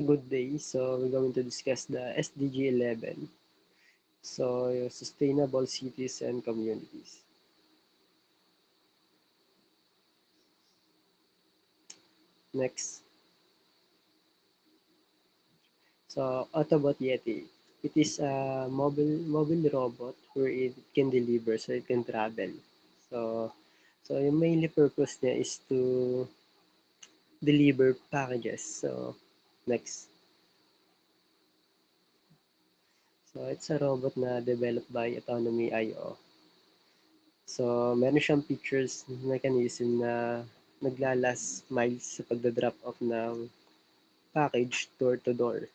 Good day. So we're going to discuss the SDG 11. So sustainable cities and communities. Next. So Autobot Yeti. It is a mobile robot where it can deliver, so it can travel. So so yung mainly purpose niya is to deliver packages. So next. So it's a robot na developed by Autonomy.io. So meron siyang features mechanism na nagla-last miles sa pagda-drop off ng package door to door.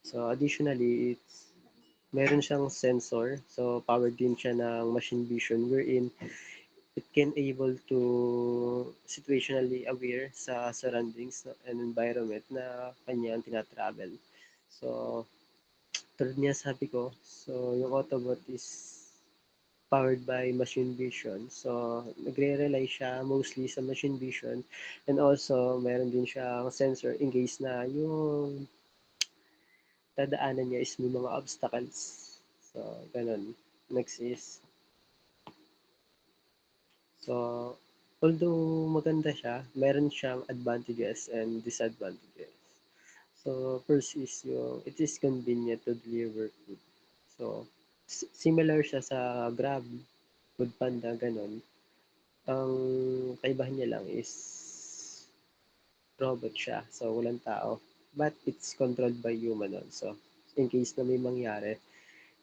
So additionally, meron siyang sensor. So powered din siya ng machine vision wherein it can able to situationally aware sa surroundings and environment na kanyang tinatravel. So tulad niya sabi ko, so yung Autobot is powered by machine vision. So, nagre-rely siya mostly sa machine vision and also meron din siyang sensor in case na yung dadaanan niya is may mga obstacles. So, ganun. Next is, so, although maganda siya, meron siyang advantages and disadvantages. So, first is yung, it is convenient to deliver food. So, similar siya sa Grab, Foodpanda, ganun. Ang kaibahan niya lang is robot siya. So, walang tao. But it's controlled by human also. In case na may mangyari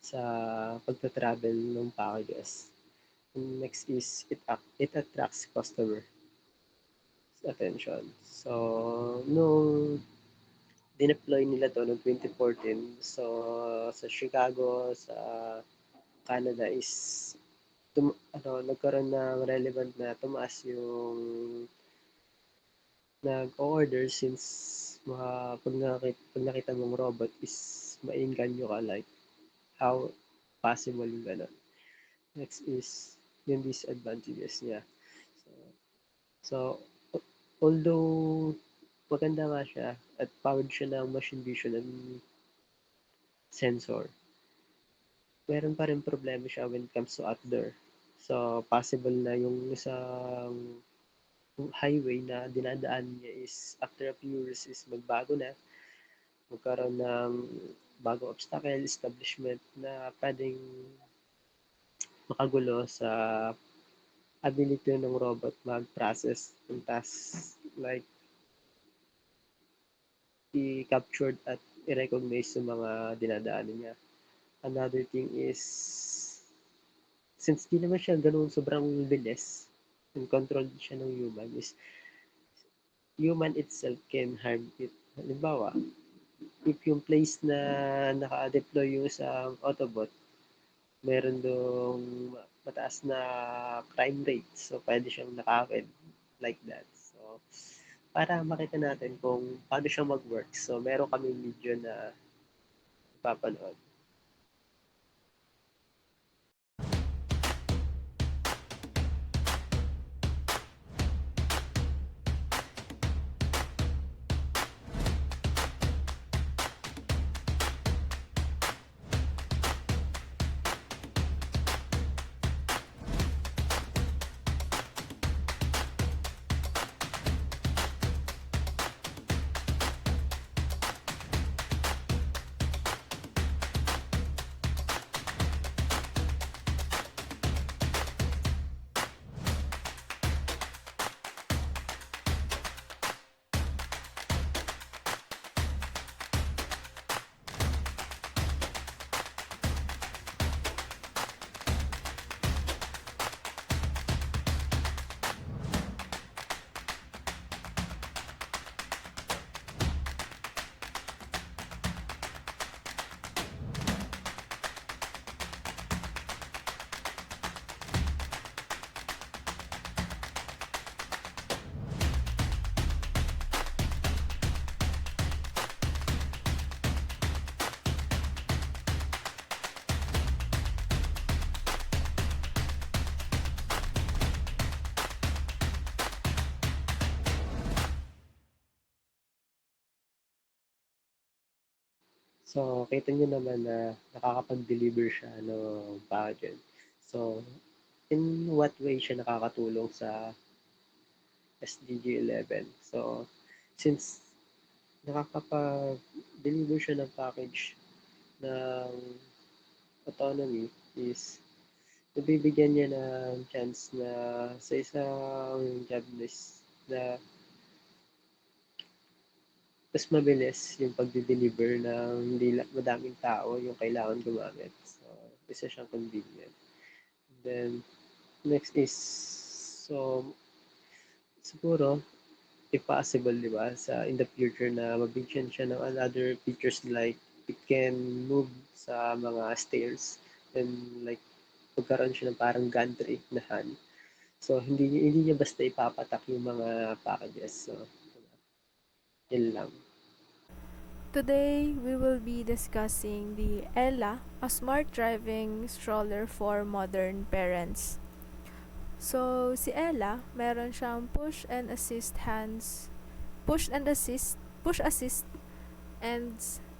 sa pagta-travel ng packages. And next is it attracts customer attention. So, nung dineploy nila to noong 2014, so sa Chicago, sa Canada is nagkaroon ng relevant na tumaas yung nag-o-order since pag nakita mong robot is maengganyo ka like how possible yung gano'n. Next is yung disadvantages niya. So, so although maganda nga siya at powered siya ng machine vision and sensor, meron pa rin problema siya when it comes to outdoor. So, possible na yung isang highway na dinadaan niya is after a few years is magbago na, magkaroon ng bagong obstacle, establishment na pwedeng makagulo sa ability ng robot mag-process ng task like i-captured at i-recognize yung mga dinadaanan niya. Another thing is, since di naman siya ganun sobrang bilis and controlled siya ng human, is human itself can harm it. Halimbawa, if yung place na naka-deploy yung isang Autobot, meron dong mataas na crime rate. So, pwede siyang nakakid like that. So, para makita natin kung paano siya mag-work. So, meron kami video na ipapanood. So, kita niyo naman na nakakapag-deliver siya ng package. So, in what way siya nakakatulong sa SDG 11? So, since nakakapag-deliver siya ng package ng autonomy is nabibigyan niya ng chance na sa isang job list na mas mabilis yung pagde-deliver ng hindi madaming tao yung kailangan gumamit. So, isa siyang convenient. Then, next is, so, siguro, if possible, di ba, in the future na mabigyan siya ng other features like it can move sa mga stairs and like magkaroon siya ng parang gantry na hand. So, hindi niya basta ipapatak yung mga packages. So, yun lang. Today, we will be discussing the Ella, a smart driving stroller for modern parents. So, si Ella, meron siyang push assist,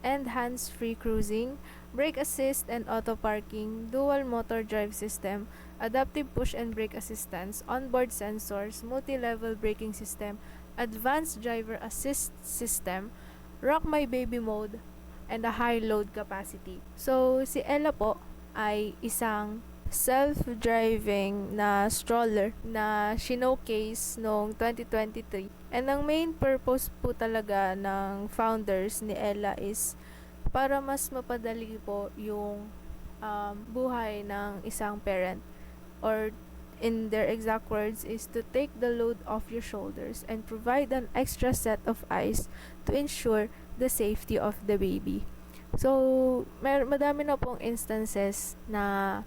and hands-free cruising, brake assist and auto parking, dual motor drive system, adaptive push and brake assistance, onboard sensors, multi-level braking system, advanced driver assist system, rock my baby mode, and a high load capacity. So, si Ella po ay isang self-driving na stroller na showcase noong 2023. And ang main purpose po talaga ng founders ni Ella is para mas mapadali po yung buhay ng isang parent, or in their exact words is to take the load off your shoulders and provide an extra set of eyes to ensure the safety of the baby. So, madami na pong instances na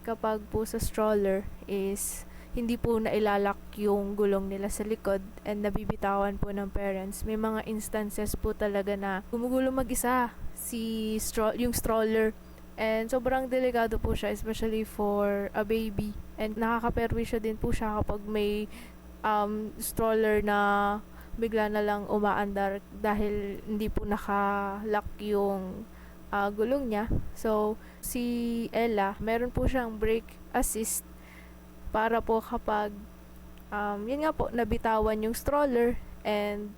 kapag po sa stroller is hindi po nailalak yung gulong nila sa likod and nabibitawan po ng parents. May mga instances po talaga na gumugulong mag-isa yung stroller, and sobrang delikado po siya, especially for a baby, and nakakaperwisyo din po siya kapag may stroller na bigla na lang umaandar dahil hindi po nakalock yung gulong niya. So, si Ella, meron po siyang brake assist para po kapag yun nga po, nabitawan yung stroller and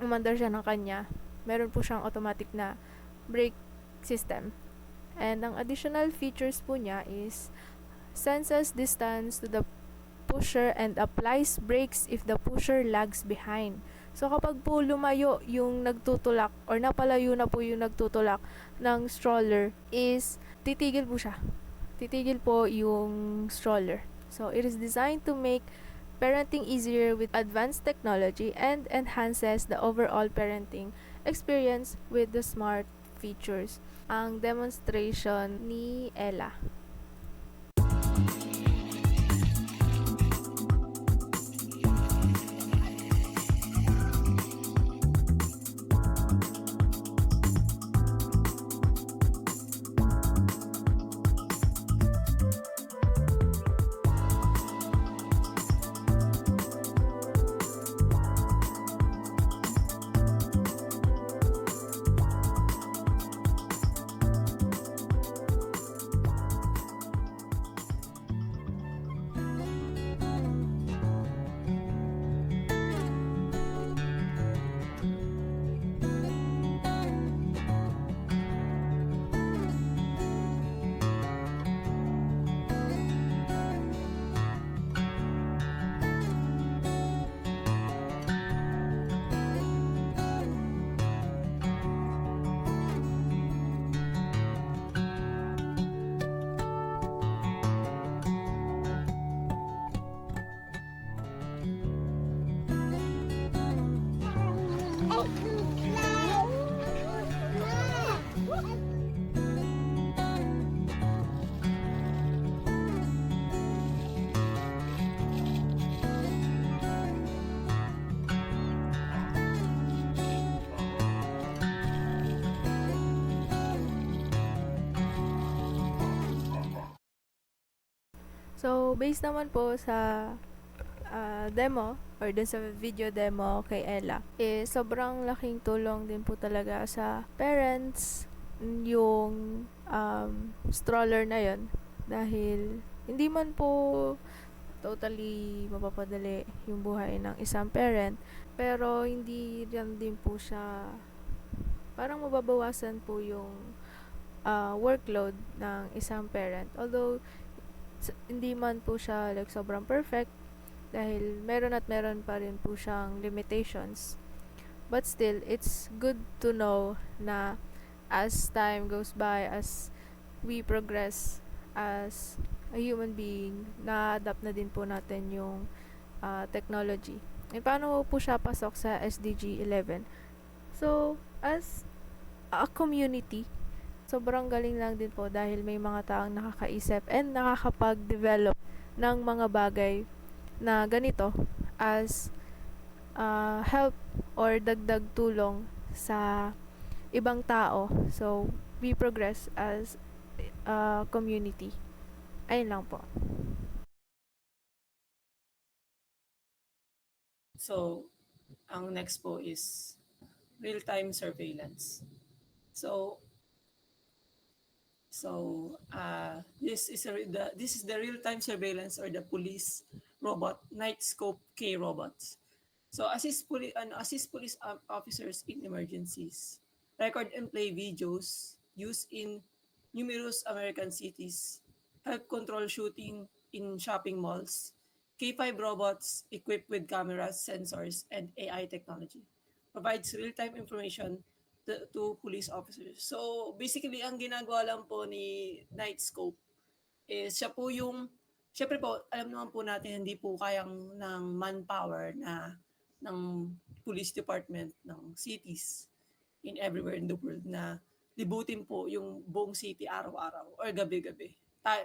umandar siya ng kanya, meron po siyang automatic na brake system. And ang additional features po niya is senses distance to the pusher and applies brakes if the pusher lags behind. So kapag po lumayo yung nagtutulak or napalayo na po yung nagtutulak ng stroller is titigil po siya. Titigil po yung stroller. So it is designed to make parenting easier with advanced technology and enhances the overall parenting experience with the smart features. Ang demonstration ni Ella. So, based naman po sa demo or dun sa video demo kay Ella, sobrang laking tulong din po talaga sa parents yung stroller na yon, dahil hindi man po totally mapapadali yung buhay ng isang parent, pero hindi rin din po siya, parang mababawasan po yung workload ng isang parent. Although hindi man po siya like sobrang perfect, dahil meron at meron pa rin po siyang limitations. But still, it's good to know na as time goes by, as we progress as a human being, na-adapt na din po natin yung technology. E paano po siya pasok sa SDG 11? So, as a community, sobrang galing lang din po dahil may mga taong nakakaisip and nakakapag-develop ng mga bagay na ganito as help or dagdag tulong sa ibang tao. So, we progress as a community. Ayun lang po. So, ang next po is real-time surveillance. So, this is the real-time surveillance or the police robot, Nightscope K robots. So assist police officers in emergencies, record and play videos used in numerous American cities, help control shooting in shopping malls. K5 robots equipped with cameras, sensors, and AI technology provides real-time information to police officers. So basically, ang ginagawa lang po ni Nightscope is siya po yung, syempre po, alam naman po natin hindi po kayang ng manpower na ng police department ng cities in everywhere in the world na libutin po yung buong city araw-araw or gabi-gabi.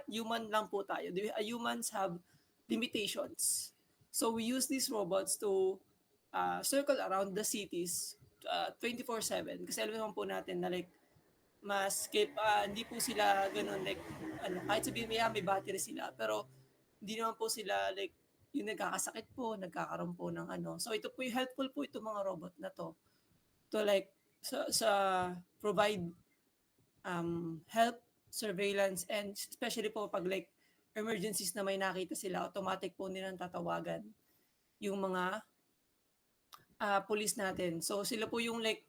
Human lang po tayo. Humans have limitations. So we use these robots to circle around the cities 24/7 kasi alam naman po natin na like hindi po sila ganun like kahit sabihin may battery sila pero hindi naman po sila like yung nagkakasakit po, nagkakaroon po ng ano. So ito po yung helpful po itong mga robot na to like sa provide help, surveillance, and especially po pag like emergencies na may nakita sila, automatic po nilang tatawagan yung mga police natin. So sila po yung like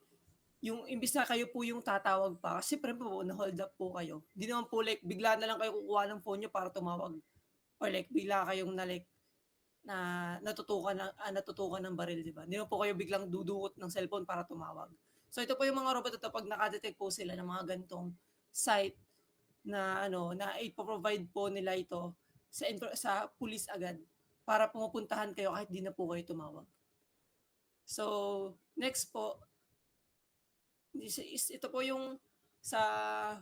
yung imbis na kayo po yung tatawag pa, kasi siyempre po na-hold up po kayo. Hindi naman po like bigla na lang kayo kukuha ng phone nyo para tumawag. Or like bigla kayong na like natutukan ng baril, di ba? Hindi naman po kayo biglang dudukot ng cellphone para tumawag. So ito po yung mga robot ito pag nakadetect po sila ng mga gantong site na na ipoprovide po nila ito sa police agad para pumupuntahan kayo kahit di na po kayo tumawag. So, next po, ito po yung sa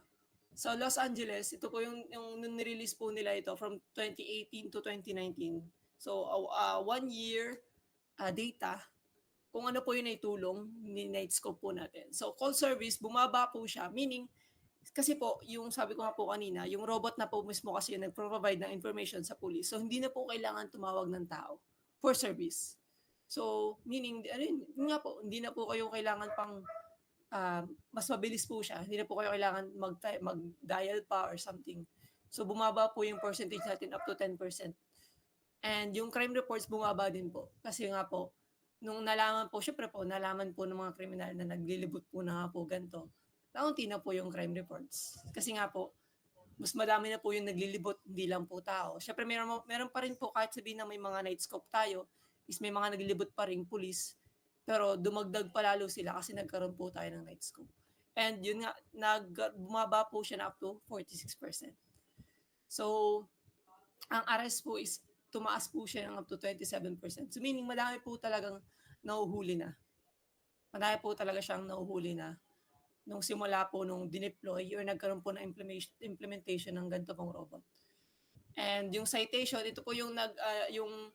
Los Angeles, ito po yung nirelease po nila ito from 2018 to 2019. So, 1 year data kung ano po yung naitulong ni Nightscope po natin. So, call service, bumaba po siya, meaning, kasi po, yung sabi ko nga po kanina, yung robot na po mismo kasi yung nagpro-provide ng information sa police. So, hindi na po kailangan tumawag ng tao for service. So, meaning, yun nga po, hindi na po kayo kailangan pang mas mabilis po siya. Hindi na po kayo kailangan mag-dial pa or something. So, bumaba po yung percentage natin up to 10%. And yung crime reports bumaba din po. Kasi nga po, nung nalaman po, syempre po, nalaman po ng mga kriminal na naglilibot po na nga po ganito, naunti na po yung crime reports. Kasi nga po, mas madami na po yung naglilibot, hindi lang po tao. Syempre, meron pa rin po, kahit sabihin na may mga Nightscope tayo, is may mga naglilibot pa rin police, pero dumagdag pa lalo sila kasi nagkaroon po tayo ng Nightscope. And yun nga, bumaba po siya na up to 46%. So, ang arrest po is tumaas po siya ng up to 27%. So meaning madami po talagang nahuhuli na. Madami po talaga siyang nahuhuli na nung simula po nung dineploy or nagkaroon po ng implementation ng ganito pong robot. And yung citation, ito po yung yung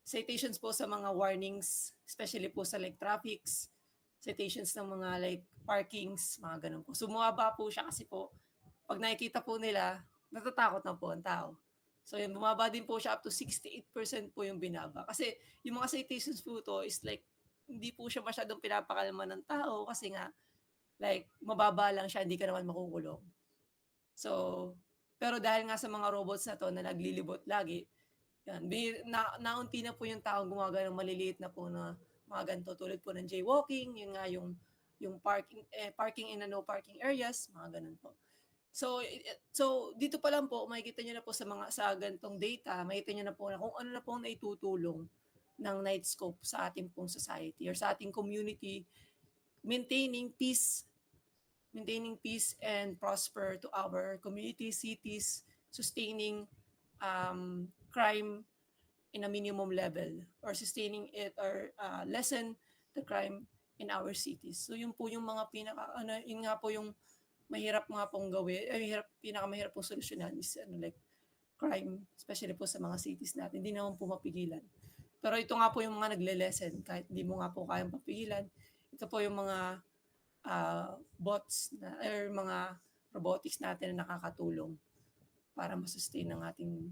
citations po sa mga warnings, especially po sa like traffics, citations ng mga like parkings, mga ganun po. So bumaba po siya kasi po pag nakikita po nila, natatakot na po ang tao. So yun, bumaba din po siya up to 68% po yung binaba. Kasi yung mga citations po to is like, hindi po siya masyadong pinapakalma ng tao kasi nga, like, mababa lang siya, hindi ka naman makukulong. So, pero dahil nga sa mga robots na to na naglilibot lagi, yan, naunti na po yung taong gumagawa ng maliliit na po na mga ganito tulad po ng jaywalking, yun nga yung parking in a no parking areas, mga ganun po. So dito pa lang po makikita niyo na po sa gantong data, makikita niyo na po na kung ano na po ang naitutulong ng Nightscope sa ating pong society or sa ating community, maintaining peace and prosper to our communities, cities, sustaining crime in a minimum level or sustaining it or lessen the crime in our cities. So yun po yung mga yun nga po yung mahirap nga pong gawin, pinakamahirap pong solusyonan is like crime, especially po sa mga cities natin. Hindi naman po mapigilan. Pero ito nga po yung mga nagle-lessen kahit hindi mo nga po kayang papigilan. Ito po yung mga bots or mga robotics natin na nakakatulong para masustain ang ating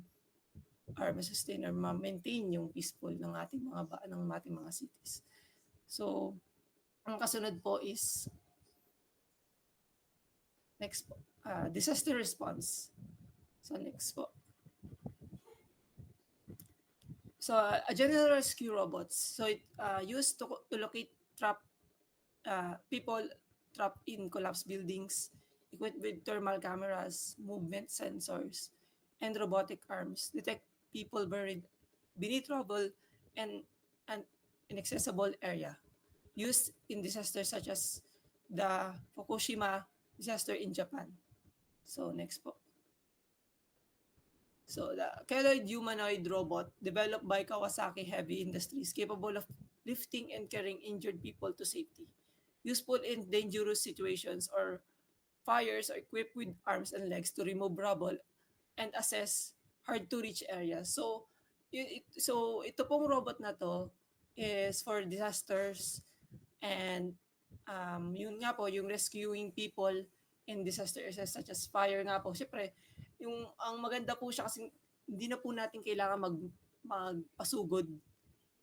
ma-sustain or ma-maintain yung peaceful ng ating mga cities. So, ang kasunod po is next po, disaster response. So next po. So a general rescue robots. So it used to locate people trapped in collapsed buildings, equipped with thermal cameras, movement sensors, and robotic arms, detect people buried beneath rubble and an inaccessible area. Used in disasters such as the Fukushima disaster in Japan. So next po. So the Keloid humanoid robot developed by Kawasaki Heavy Industries capable of lifting and carrying injured people to safety. Useful in dangerous situations or fires or equipped with arms and legs to remove rubble and assess hard to reach areas. So ito pong robot na to is for disasters and yun nga po yung rescuing people in disaster areas such as fire nga po. Siyempre, ang maganda po siya kasi hindi na po natin kailangan magpasugod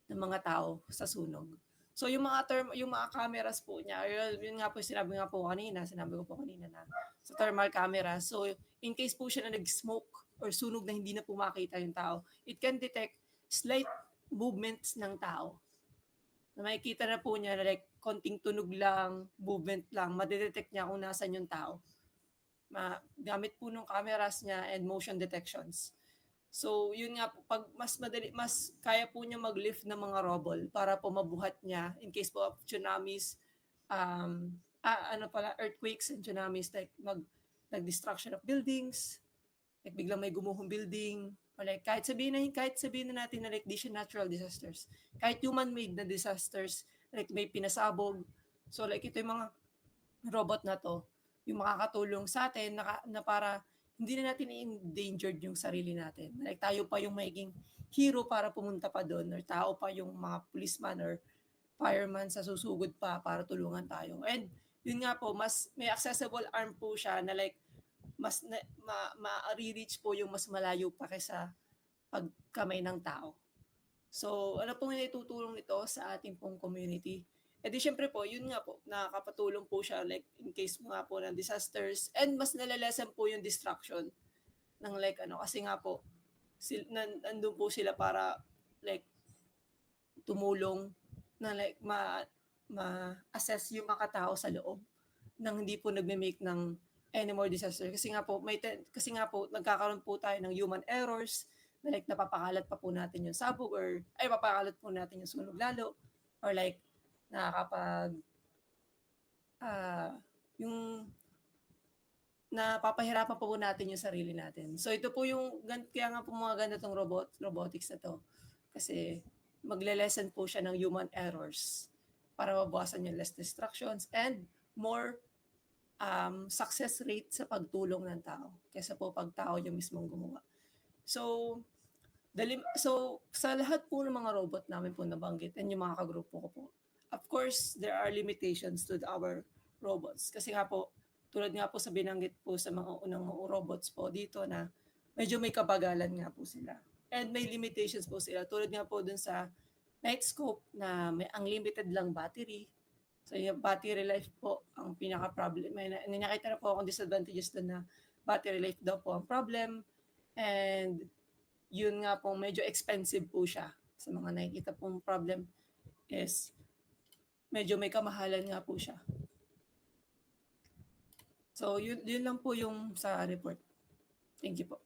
ng mga tao sa sunog. So yung mga cameras po niya, yun nga po sinabi ko po kanina na sa thermal camera. So in case po siya na nag-smoke or sunog na hindi na po makita yung tao, it can detect slight movements ng tao. Na makikita na po niya na like konting tunog lang, movement lang, madedetect niya kung nasan yung tao. Gamit po ng cameras niya and motion detections. So, yun nga po, pag mas kaya po niya mag-lift ng mga rubble para po mabuhat niya in case po of tsunamis, earthquakes and tsunamis, like nag-destruction of buildings, like biglang may gumuhong building, or like kahit sabihin na natin na like di siya natural disasters, kahit human-made na disasters, like may pinasabog. So like ito yung mga robot na to, yung makakatulong sa atin na para hindi na natin i-endangered yung sarili natin. Like tayo pa yung magiging hero para pumunta pa doon or tao pa yung mga policeman or fireman sa susugod pa para tulungan tayo. And yun nga po, mas may accessible arm po siya na like mas ma-reach po yung mas malayo pa kaysa pagkamay ng tao. So, ano pong itutulong nito sa ating pong community? E di syempre po, yun nga po, nakakapatulong po siya like in case nga po ng disasters and mas nalalesen po yung distraction ng like kasi nga po, nandun po sila para like tumulong na like ma-assess yung mga tao sa loob nang hindi po nagme-make ng any more disaster kasi nga po nagkakaroon po tayo ng human errors na like napapakalat pa po natin yung sabog or papakalat po natin yung sunog lalo or like yung napapahirapan po natin yung sarili natin. So ito po kaya nga po mga ganitong robotics na to. Kasi magle-lessen po siya ng human errors para mabawasan yung less distractions and more success rate sa pagtulong ng tao kaysa po pag tao yung mismong gumawa. So sa lahat po ng mga robot namin po nabanggit and yung mga kagrupo ko po, of course, there are limitations to our robots. Kasi nga po, tulad nga po sa binanggit po sa mga unang robots po dito na medyo may kabagalan nga po sila. And may limitations po sila. Tulad nga po dun sa night scope na may unlimited lang battery. So yung battery life po ang pinaka-problem. May nakita na po akong disadvantages doon na battery life daw po ang problem. And yun nga po, medyo expensive po siya. Sa mga nakikita pong problem is medyo may kamahalan nga po siya. So yun lang po yung sa report. Thank you po.